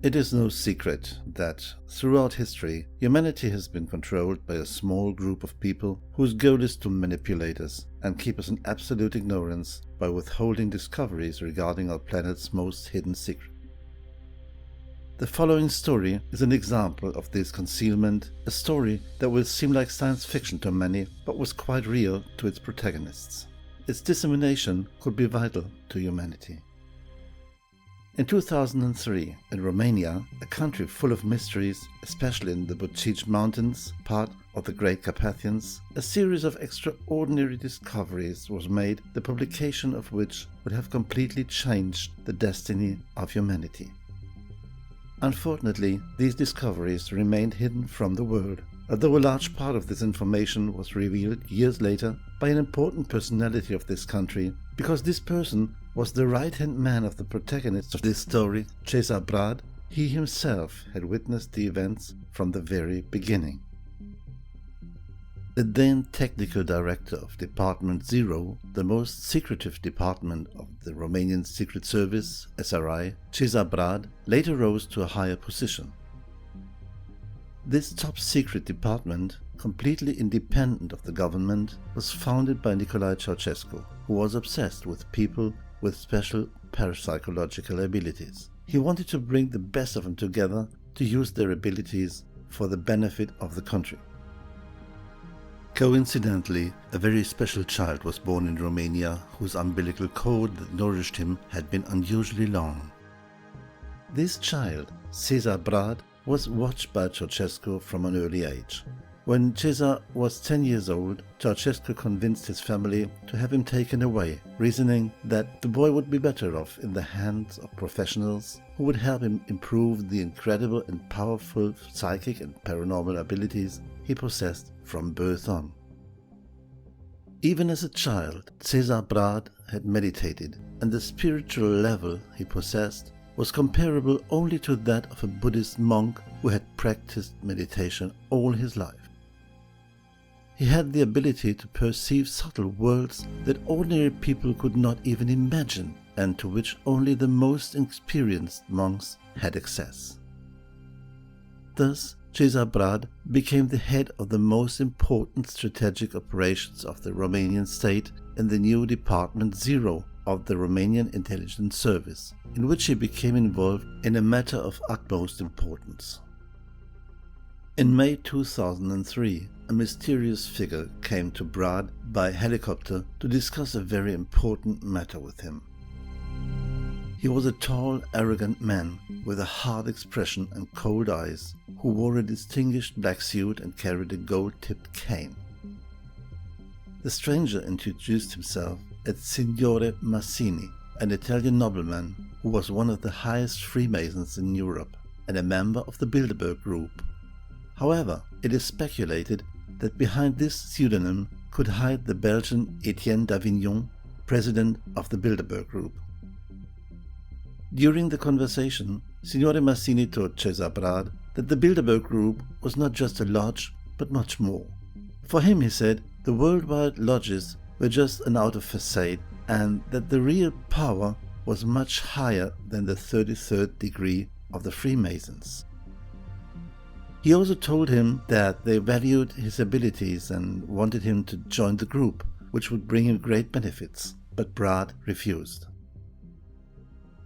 It is no secret that, throughout history, humanity has been controlled by a small group of people whose goal is to manipulate us and keep us in absolute ignorance by withholding discoveries regarding our planet's most hidden secret. The following story is an example of this concealment, a story that will seem like science fiction to many, but was quite real to its protagonists. Its dissemination could be vital to humanity. In 2003, in Romania, a country full of mysteries, especially in the Bocic Mountains, part of the Great Carpathians, a series of extraordinary discoveries was made, the publication of which would have completely changed the destiny of humanity. Unfortunately, these discoveries remained hidden from the world, although a large part of this information was revealed years later by an important personality of this country, because this person was the right-hand man of the protagonist of this story, Cesar Brad. He himself had witnessed the events from the very beginning. The then technical director of Department Zero, the most secretive department of the Romanian Secret Service, SRI, Cesar Brad later rose to a higher position. This top-secret department, completely independent of the government, was founded by Nicolae Ceausescu, who was obsessed with people with special parapsychological abilities. He wanted to bring the best of them together to use their abilities for the benefit of the country. Coincidentally, a very special child was born in Romania whose umbilical cord that nourished him had been unusually long. This child, Cesar Brad, was watched by Ceausescu from an early age. When Cesar was 10 years old, Ceausescu convinced his family to have him taken away, reasoning that the boy would be better off in the hands of professionals who would help him improve the incredible and powerful psychic and paranormal abilities he possessed from birth on. Even as a child, Cesar Brad had meditated, and the spiritual level he possessed was comparable only to that of a Buddhist monk who had practiced meditation all his life. He had the ability to perceive subtle worlds that ordinary people could not even imagine, and to which only the most experienced monks had access. Thus, Cesar Brad became the head of the most important strategic operations of the Romanian state in the new Department Zero of the Romanian Intelligence Service, in which he became involved in a matter of utmost importance. In May 2003, a mysterious figure came to Brad by helicopter to discuss a very important matter with him. He was a tall, arrogant man with a hard expression and cold eyes, who wore a distinguished black suit and carried a gold-tipped cane. The stranger introduced himself as Signore Massini, an Italian nobleman who was one of the highest Freemasons in Europe and a member of the Bilderberg Group. However, it is speculated that behind this pseudonym could hide the Belgian Etienne d'Avignon, president of the Bilderberg Group. During the conversation, Signore Massini told Cesar Brad that the Bilderberg Group was not just a lodge, but much more. For him, he said, the worldwide lodges were just an outer facade, and that the real power was much higher than the 33rd degree of the Freemasons. He also told him that they valued his abilities and wanted him to join the group, which would bring him great benefits, but Brad refused.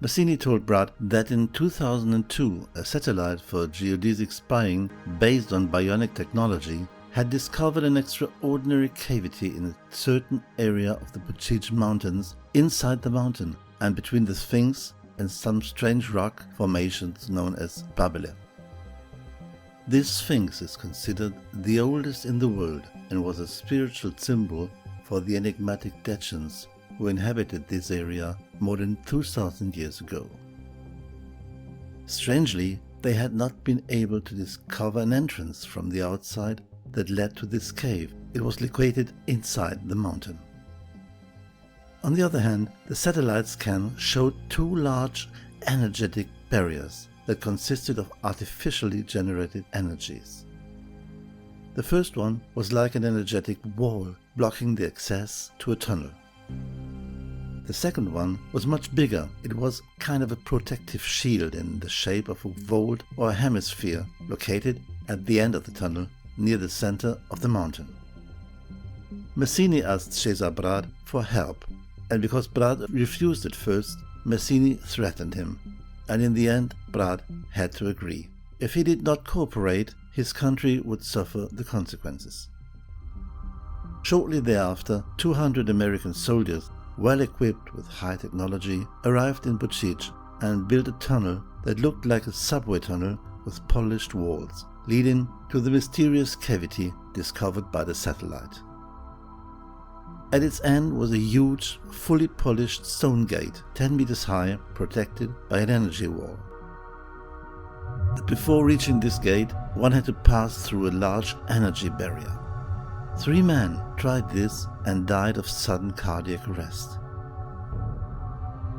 Massini told Brad that in 2002 a satellite for geodesic spying based on bionic technology had discovered an extraordinary cavity in a certain area of the Bocic Mountains inside the mountain and between the Sphinx and some strange rock formations known as Babele. This Sphinx is considered the oldest in the world and was a spiritual symbol for the enigmatic Dachshunds who inhabited this area more than 2,000 years ago. Strangely, they had not been able to discover an entrance from the outside that led to this cave. It was located inside the mountain. On the other hand, the satellite scan showed two large energetic barriers that consisted of artificially generated energies. The first one was like an energetic wall blocking the access to a tunnel. The second one was much bigger. It was kind of a protective shield in the shape of a vault or a hemisphere located at the end of the tunnel near the center of the mountain. Mazzini asked Cesar Brad for help, and because Brad refused at first, Mazzini threatened him, and in the end Brad had to agree. If he did not cooperate, his country would suffer the consequences. Shortly thereafter, 200 American soldiers, well equipped with high technology, arrived in Bucic and built a tunnel that looked like a subway tunnel with polished walls, leading to the mysterious cavity discovered by the satellite. At its end was a huge, fully polished stone gate, 10 meters high, protected by an energy wall. But before reaching this gate, one had to pass through a large energy barrier. 3 men tried this and died of sudden cardiac arrest.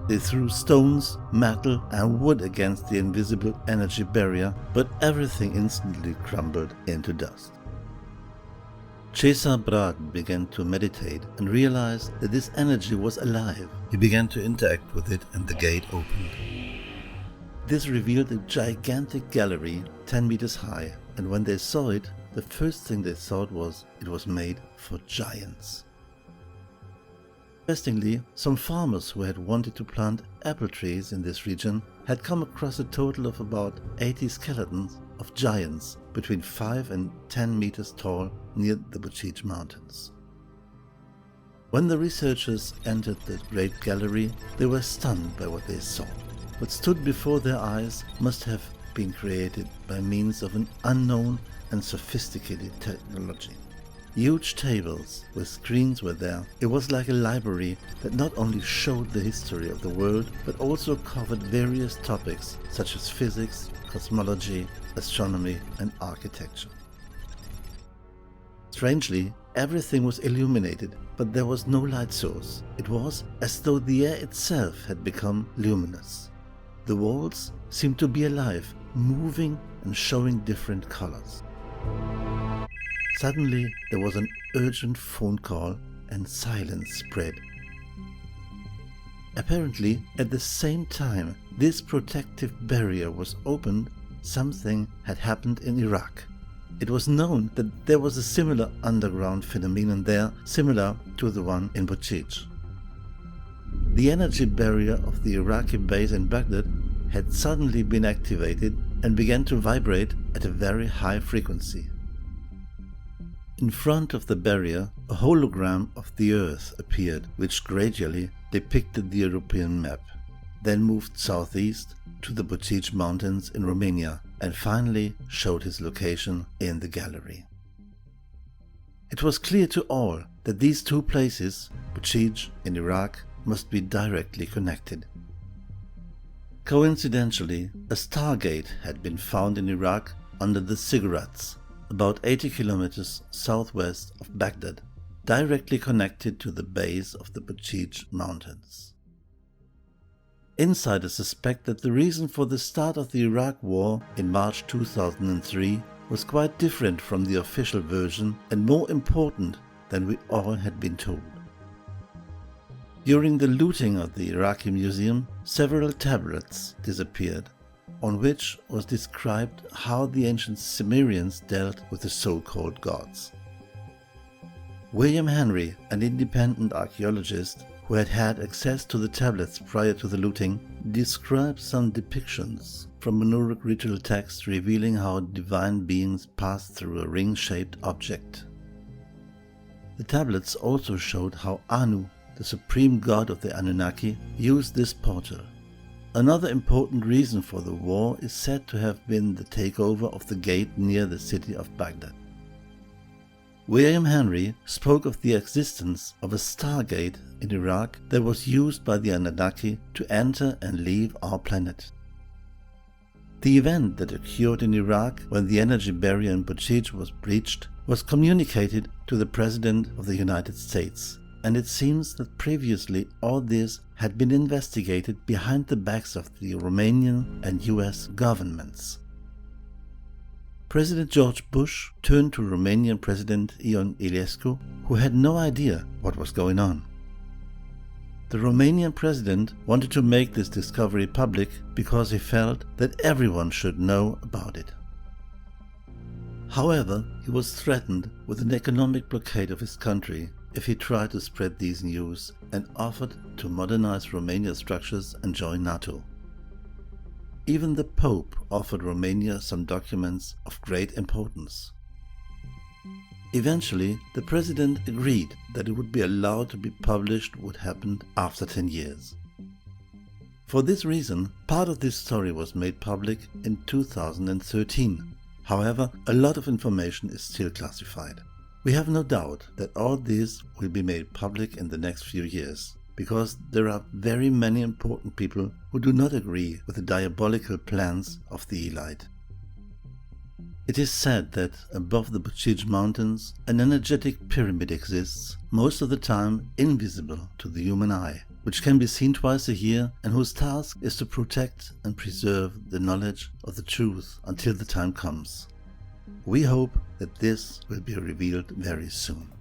They threw stones, metal and wood against the invisible energy barrier, but everything instantly crumbled into dust. Cesar Brad began to meditate and realized that this energy was alive. He began to interact with it and the gate opened. This revealed a gigantic gallery 10 meters high, and when they saw it, the first thing they thought was it was made for giants. Interestingly, some farmers who had wanted to plant apple trees in this region had come across a total of about 80 skeletons of giants between 5 and 10 meters tall near the Bucic Mountains. When the researchers entered the great gallery, they were stunned by what they saw. What stood before their eyes must have been created by means of an unknown and sophisticated technology. Huge tables with screens were there. It was like a library that not only showed the history of the world, but also covered various topics such as physics, cosmology, astronomy, and architecture. Strangely, everything was illuminated, but there was no light source. It was as though the air itself had become luminous. The walls seemed to be alive, moving and showing different colors. Suddenly, there was an urgent phone call and silence spread. Apparently, at the same time this protective barrier was opened, something had happened in Iraq. It was known that there was a similar underground phenomenon there, similar to the one in Bucic. The energy barrier of the Iraqi base in Baghdad had suddenly been activated and began to vibrate at a very high frequency. In front of the barrier, a hologram of the Earth appeared, which gradually depicted the European map, then moved southeast to the Bucic Mountains in Romania, and finally showed his location in the gallery. It was clear to all that these two places, Bucic in Iraq, must be directly connected. Coincidentally, a stargate had been found in Iraq under the Ziggurats, about 80 kilometers southwest of Baghdad, directly connected to the base of the Bucic Mountains. Insiders suspect that the reason for the start of the Iraq War in March 2003 was quite different from the official version and more important than we all had been told. During the looting of the Iraqi museum, several tablets disappeared, on which was described how the ancient Sumerians dealt with the so-called gods. William Henry, an independent archaeologist who had had access to the tablets prior to the looting, described some depictions from Menuric ritual texts revealing how divine beings passed through a ring-shaped object. The tablets also showed how Anu, the supreme god of the Anunnaki, used this portal. Another important reason for the war is said to have been the takeover of the gate near the city of Baghdad. William Henry spoke of the existence of a stargate in Iraq that was used by the Anunnaki to enter and leave our planet. The event that occurred in Iraq when the energy barrier in Bucic was breached was communicated to the President of the United States, and it seems that previously all this had been investigated behind the backs of the Romanian and US governments. President George Bush turned to Romanian President Ion Iliescu, who had no idea what was going on. The Romanian president wanted to make this discovery public because he felt that everyone should know about it. However, he was threatened with an economic blockade of his country if he tried to spread these news and offered to modernize Romania's structures and join NATO. Even the Pope offered Romania some documents of great importance. Eventually, the president agreed that it would be allowed to be published what happened after 10 years. For this reason, part of this story was made public in 2013. However, a lot of information is still classified. We have no doubt that all this will be made public in the next few years, because there are very many important people who do not agree with the diabolical plans of the elite. It is said that above the Bucige Mountains an energetic pyramid exists, most of the time invisible to the human eye, which can be seen twice a year and whose task is to protect and preserve the knowledge of the truth until the time comes. We hope that this will be revealed very soon.